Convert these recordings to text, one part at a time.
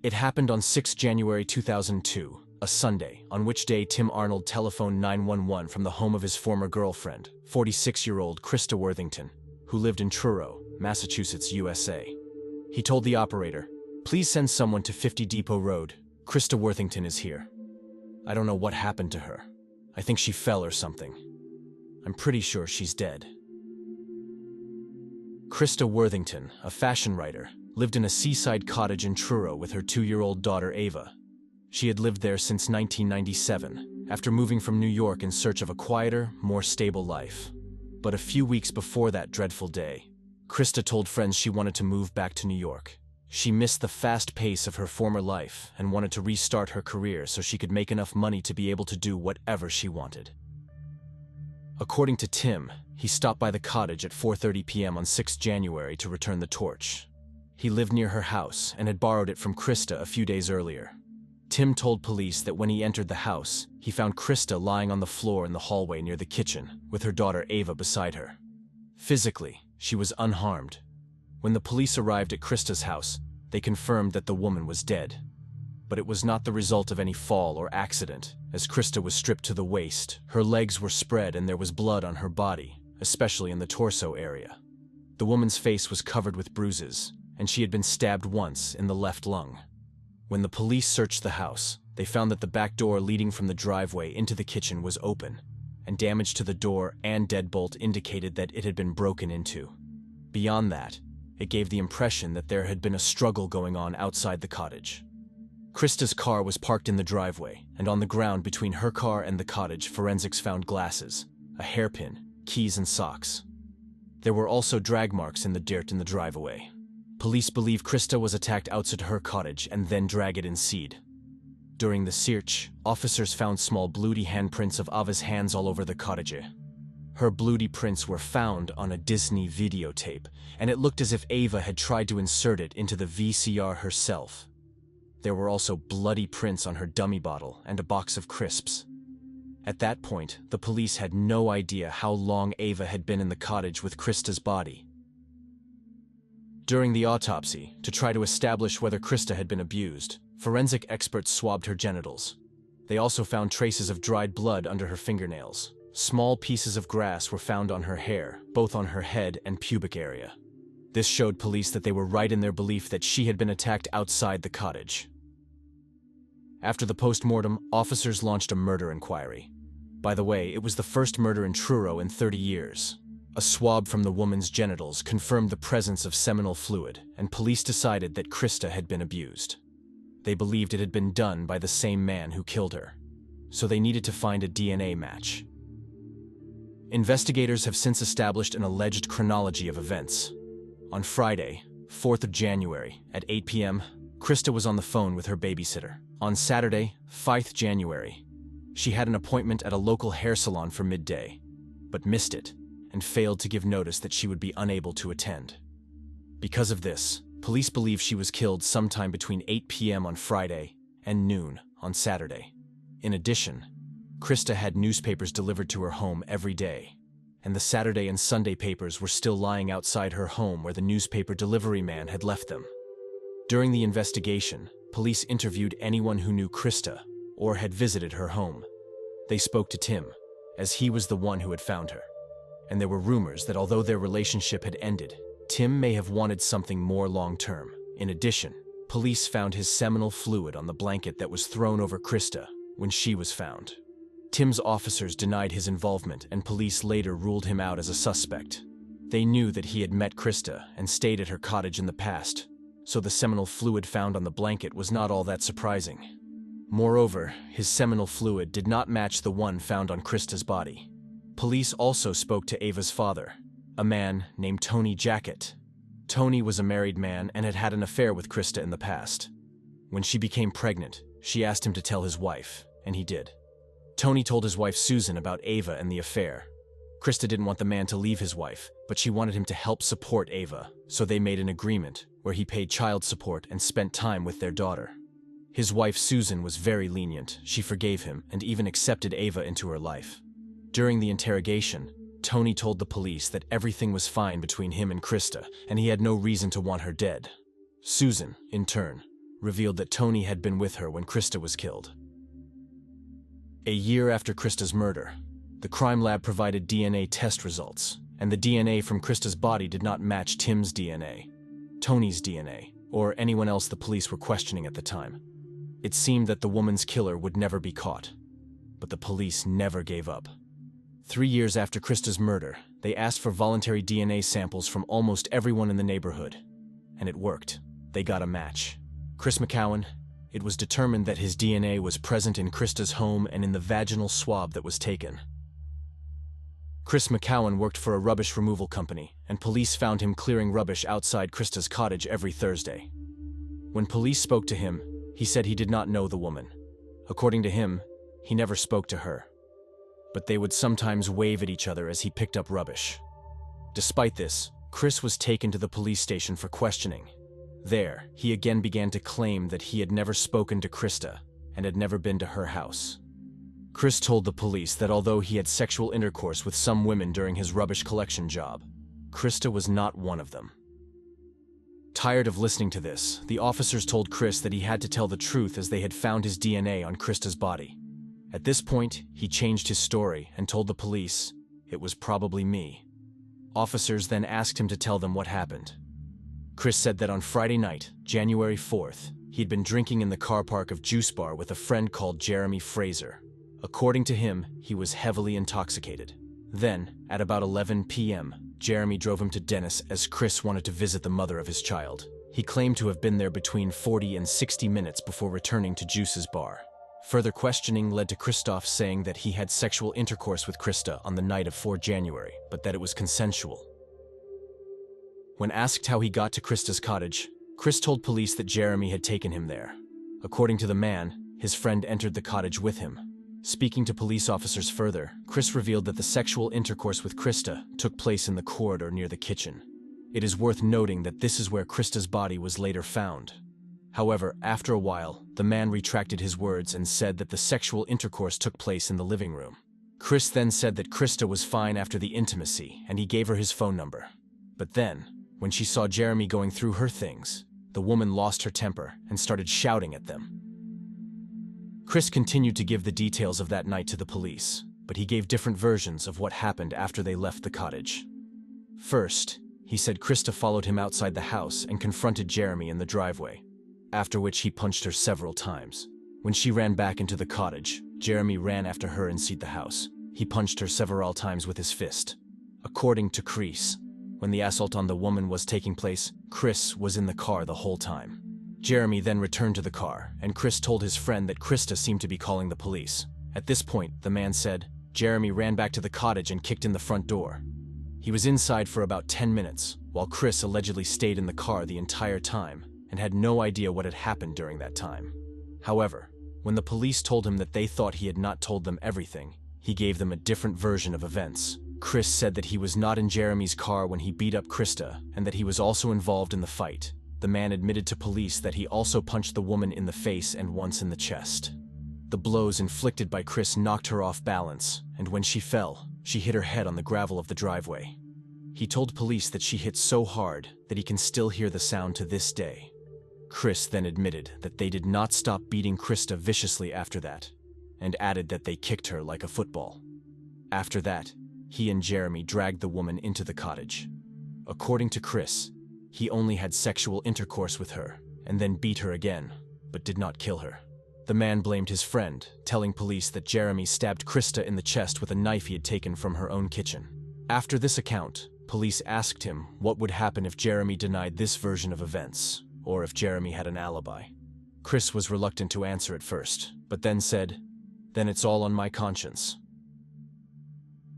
It happened on 6 January 2002, a Sunday, on which day Tim Arnold telephoned 911 from the home of his former girlfriend, 46-year-old Christa Worthington, who lived in Truro, Massachusetts, USA. He told the operator, "Please send someone to 50 Depot Road. Christa Worthington is here. I don't know what happened to her. I think she fell or something. I'm pretty sure she's dead." Christa Worthington, a fashion writer, lived in a seaside cottage in Truro with her 2-year-old daughter Ava. She had lived there since 1997, after moving from New York in search of a quieter, more stable life. But a few weeks before that dreadful day, Christa told friends she wanted to move back to New York. She missed the fast pace of her former life and wanted to restart her career so she could make enough money to be able to do whatever she wanted. According to Tim, he stopped by the cottage at 4:30 p.m. on 6 January to return the torch. He lived near her house and had borrowed it from Christa a few days earlier. Tim told police that when he entered the house, he found Christa lying on the floor in the hallway near the kitchen, with her daughter Ava beside her. Physically, she was unharmed. When the police arrived at Christa's house, they confirmed that the woman was dead. But it was not the result of any fall or accident, as Christa was stripped to the waist, her legs were spread, and there was blood on her body, especially in the torso area. The woman's face was covered with bruises, and she had been stabbed once in the left lung. When the police searched the house, they found that the back door leading from the driveway into the kitchen was open, and damage to the door and deadbolt indicated that it had been broken into. Beyond that, it gave the impression that there had been a struggle going on outside the cottage. Christa's car was parked in the driveway, and on the ground between her car and the cottage, forensics found glasses, a hairpin, keys, and socks. There were also drag marks in the dirt in the driveway. Police believe Christa was attacked outside her cottage and then dragged in seed. During the search, officers found small bloody handprints of Ava's hands all over the cottage. Her bloody prints were found on a Disney videotape, and it looked as if Ava had tried to insert it into the VCR herself. There were also bloody prints on her dummy bottle and a box of crisps. At that point, the police had no idea how long Ava had been in the cottage with Christa's body. During the autopsy, to try to establish whether Christa had been abused, forensic experts swabbed her genitals. They also found traces of dried blood under her fingernails. Small pieces of grass were found on her hair, both on her head and pubic area. This showed police that they were right in their belief that she had been attacked outside the cottage. After the post-mortem, officers launched a murder inquiry. By the way, it was the first murder in Truro in 30 years. A swab from the woman's genitals confirmed the presence of seminal fluid, and police decided that Christa had been abused. They believed it had been done by the same man who killed her, so they needed to find a DNA match. Investigators have since established an alleged chronology of events. On Friday, 4th of January, at 8 p.m., Christa was on the phone with her babysitter. On Saturday, 5th January, she had an appointment at a local hair salon for midday, but missed it and failed to give notice that she would be unable to attend. Because of this, police believe she was killed sometime between 8 p.m. on Friday and noon on Saturday. In addition, Christa had newspapers delivered to her home every day, and the Saturday and Sunday papers were still lying outside her home where the newspaper delivery man had left them. During the investigation, police interviewed anyone who knew Christa or had visited her home. They spoke to Tim, as he was the one who had found her. And there were rumors that although their relationship had ended, Tim may have wanted something more long-term. In addition, police found his seminal fluid on the blanket that was thrown over Christa when she was found. Tim's officers denied his involvement, and police later ruled him out as a suspect. They knew that he had met Christa and stayed at her cottage in the past, so the seminal fluid found on the blanket was not all that surprising. Moreover, his seminal fluid did not match the one found on Christa's body. Police also spoke to Ava's father, a man named Tony Jackett. Tony was a married man and had had an affair with Christa in the past. When she became pregnant, she asked him to tell his wife, and he did. Tony told his wife Susan about Ava and the affair. Christa didn't want the man to leave his wife, but she wanted him to help support Ava, so they made an agreement where he paid child support and spent time with their daughter. His wife Susan was very lenient. She forgave him and even accepted Ava into her life. During the interrogation, Tony told the police that everything was fine between him and Christa, and he had no reason to want her dead. Susan, in turn, revealed that Tony had been with her when Christa was killed. A year after Christa's murder, the crime lab provided DNA test results, and the DNA from Christa's body did not match Tim's DNA, Tony's DNA, or anyone else the police were questioning at the time. It seemed that the woman's killer would never be caught, but the police never gave up. 3 years after Christa's murder, they asked for voluntary DNA samples from almost everyone in the neighborhood, and it worked. They got a match. Chris McCowen. It was determined that his DNA was present in Christa's home and in the vaginal swab that was taken. Chris McCowen worked for a rubbish removal company, and police found him clearing rubbish outside Christa's cottage every Thursday. When police spoke to him, he said he did not know the woman. According to him, he never spoke to her, but they would sometimes wave at each other as he picked up rubbish. Despite this, Chris was taken to the police station for questioning. There, he again began to claim that he had never spoken to Christa and had never been to her house. Chris told the police that although he had sexual intercourse with some women during his rubbish collection job, Christa was not one of them. Tired of listening to this, the officers told Chris that he had to tell the truth as they had found his DNA on Christa's body. At this point, he changed his story and told the police, "It was probably me." Officers then asked him to tell them what happened. Chris said that on Friday night, January 4th, he'd been drinking in the car park of Juice Bar with a friend called Jeremy Fraser. According to him, he was heavily intoxicated. Then, at about 11 p.m., Jeremy drove him to Dennis as Chris wanted to visit the mother of his child. He claimed to have been there between 40 and 60 minutes before returning to Juice's bar. Further questioning led to Christoph saying that he had sexual intercourse with Christa on the night of 4 January, but that it was consensual. When asked how he got to Christa's cottage, Chris told police that Jeremy had taken him there. According to the man, his friend entered the cottage with him. Speaking to police officers further, Chris revealed that the sexual intercourse with Christa took place in the corridor near the kitchen. It is worth noting that this is where Christa's body was later found. However, after a while, the man retracted his words and said that the sexual intercourse took place in the living room. Chris then said that Christa was fine after the intimacy, and he gave her his phone number. But then, when she saw Jeremy going through her things, the woman lost her temper and started shouting at them. Chris continued to give the details of that night to the police, but he gave different versions of what happened after they left the cottage. First, he said Christa followed him outside the house and confronted Jeremy in the driveway, after which he punched her several times. When she ran back into the cottage, Jeremy ran after her inside the house. He punched her several times with his fist. According to Chris, when the assault on the woman was taking place, Chris was in the car the whole time. Jeremy then returned to the car, and Chris told his friend that Christa seemed to be calling the police. At this point, the man said, Jeremy ran back to the cottage and kicked in the front door. He was inside for about 10 minutes, while Chris allegedly stayed in the car the entire time and had no idea what had happened during that time. However, when the police told him that they thought he had not told them everything, he gave them a different version of events. Chris said that he was not in Jeremy's car when he beat up Christa and that he was also involved in the fight. The man admitted to police that he also punched the woman in the face and once in the chest. The blows inflicted by Chris knocked her off balance, and when she fell, she hit her head on the gravel of the driveway. He told police that she hit so hard that he can still hear the sound to this day. Chris then admitted that they did not stop beating Christa viciously after that, and added that they kicked her like a football. After that, he and Jeremy dragged the woman into the cottage. According to Chris, he only had sexual intercourse with her, and then beat her again, but did not kill her. The man blamed his friend, telling police that Jeremy stabbed Christa in the chest with a knife he had taken from her own kitchen. After this account, police asked him what would happen if Jeremy denied this version of events, or if Jeremy had an alibi. Chris was reluctant to answer at first, but then said, "Then it's all on my conscience."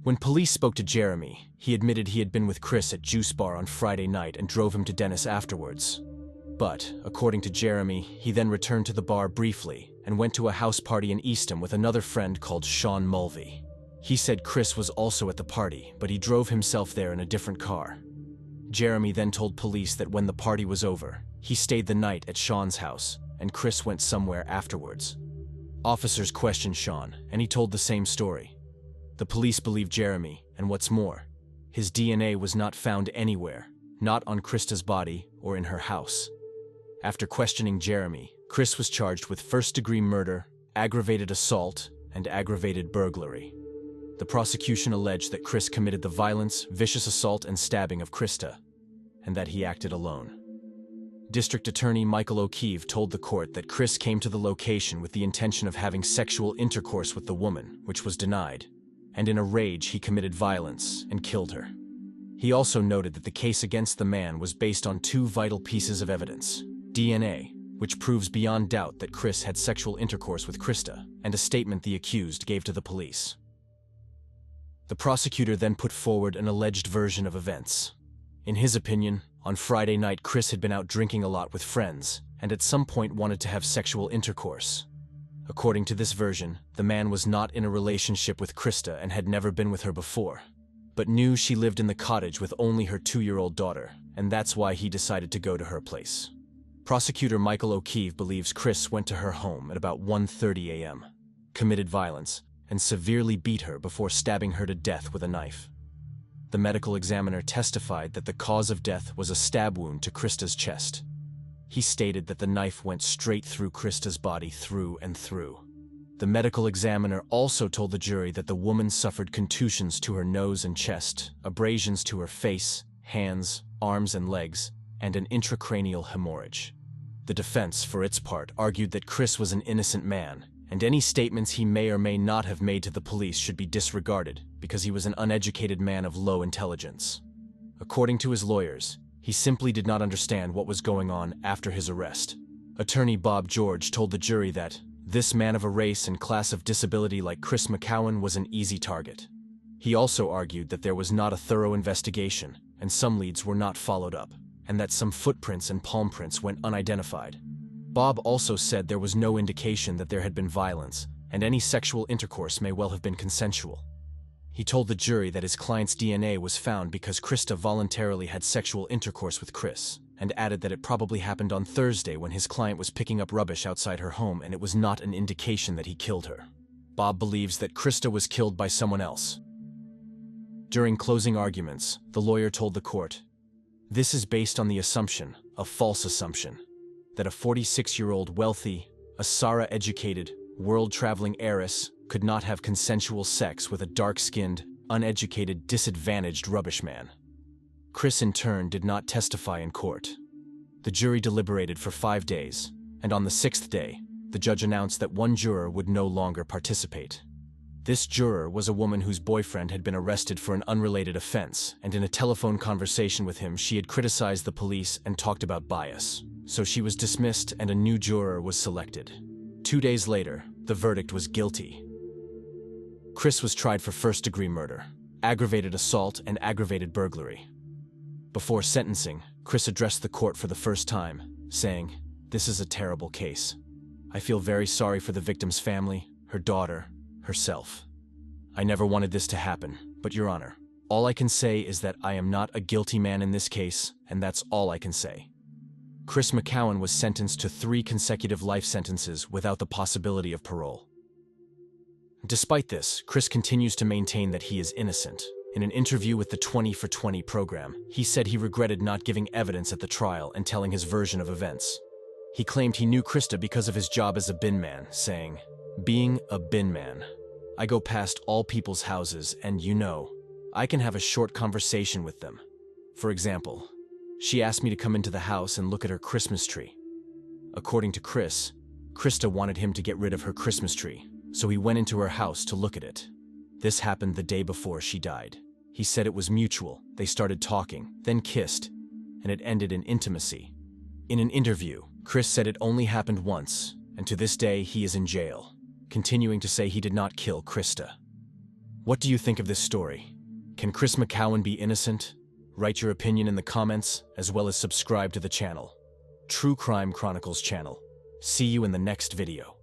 When police spoke to Jeremy, he admitted he had been with Chris at Juice Bar on Friday night and drove him to Dennis afterwards. But, according to Jeremy, he then returned to the bar briefly and went to a house party in Eastham with another friend called Sean Mulvey. He said Chris was also at the party, but he drove himself there in a different car. Jeremy then told police that when the party was over, he stayed the night at Sean's house, and Chris went somewhere afterwards. Officers questioned Sean, and he told the same story. The police believed Jeremy, and what's more, his DNA was not found anywhere, not on Christa's body or in her house. After questioning Jeremy, Chris was charged with first-degree murder, aggravated assault, and aggravated burglary. The prosecution alleged that Chris committed the violence, vicious assault, and stabbing of Christa, and that he acted alone. District Attorney Michael O'Keefe told the court that Chris came to the location with the intention of having sexual intercourse with the woman, which was denied, and in a rage he committed violence and killed her. He also noted that the case against the man was based on two vital pieces of evidence: DNA, which proves beyond doubt that Chris had sexual intercourse with Christa, and a statement the accused gave to the police. The prosecutor then put forward an alleged version of events. In his opinion, on Friday night Chris had been out drinking a lot with friends, and at some point wanted to have sexual intercourse. According to this version, the man was not in a relationship with Christa and had never been with her before, but knew she lived in the cottage with only her 2-year-old daughter, and that's why he decided to go to her place. Prosecutor Michael O'Keefe believes Chris went to her home at about 1:30 a.m., committed violence, and severely beat her before stabbing her to death with a knife. The medical examiner testified that the cause of death was a stab wound to Christa's chest. He stated that the knife went straight through Christa's body through and through. The medical examiner also told the jury that the woman suffered contusions to her nose and chest, abrasions to her face, hands, arms, and legs, and an intracranial hemorrhage. The defense, for its part, argued that Chris was an innocent man, and any statements he may or may not have made to the police should be disregarded because he was an uneducated man of low intelligence. According to his lawyers, he simply did not understand what was going on after his arrest. Attorney Bob George told the jury that this man of a race and class of disability like Chris McCowen was an easy target. He also argued that there was not a thorough investigation, and some leads were not followed up, and that some footprints and palm prints went unidentified. Bob also said there was no indication that there had been violence, and any sexual intercourse may well have been consensual. He told the jury that his client's DNA was found because Christa voluntarily had sexual intercourse with Chris, and added that it probably happened on Thursday when his client was picking up rubbish outside her home and it was not an indication that he killed her. Bob believes that Christa was killed by someone else. During closing arguments, the lawyer told the court, "This is based on the assumption, a false assumption, that a 46-year-old wealthy, Asara-educated, world-traveling heiress could not have consensual sex with a dark-skinned, uneducated, disadvantaged rubbish man." Chris, in turn, did not testify in court. The jury deliberated for 5 days, and on the 6th day, the judge announced that one juror would no longer participate. This juror was a woman whose boyfriend had been arrested for an unrelated offense, and in a telephone conversation with him she had criticized the police and talked about bias. So she was dismissed and a new juror was selected. 2 days later, the verdict was guilty. Chris was tried for first-degree murder, aggravated assault, and aggravated burglary. Before sentencing, Chris addressed the court for the first time, saying, "This is a terrible case. I feel very sorry for the victim's family, her daughter, herself. I never wanted this to happen, but Your Honor, all I can say is that I am not a guilty man in this case, and that's all I can say." Chris McCowen was sentenced to 3 consecutive life sentences without the possibility of parole. Despite this, Chris continues to maintain that he is innocent. In an interview with the 20 for 20 program, he said he regretted not giving evidence at the trial and telling his version of events. He claimed he knew Christa because of his job as a bin man, saying, "Being a bin man, I go past all people's houses and, I can have a short conversation with them. For example, she asked me to come into the house and look at her Christmas tree." According to Chris, Christa wanted him to get rid of her Christmas tree, so he went into her house to look at it. This happened the day before she died. He said it was mutual. They started talking, then kissed, and it ended in intimacy. In an interview, Chris said it only happened once, and to this day he is in jail, continuing to say he did not kill Christa. What do you think of this story? Can Chris McCowen be innocent? Write your opinion in the comments, as well as subscribe to the channel. True Crime Chronicles channel. See you in the next video.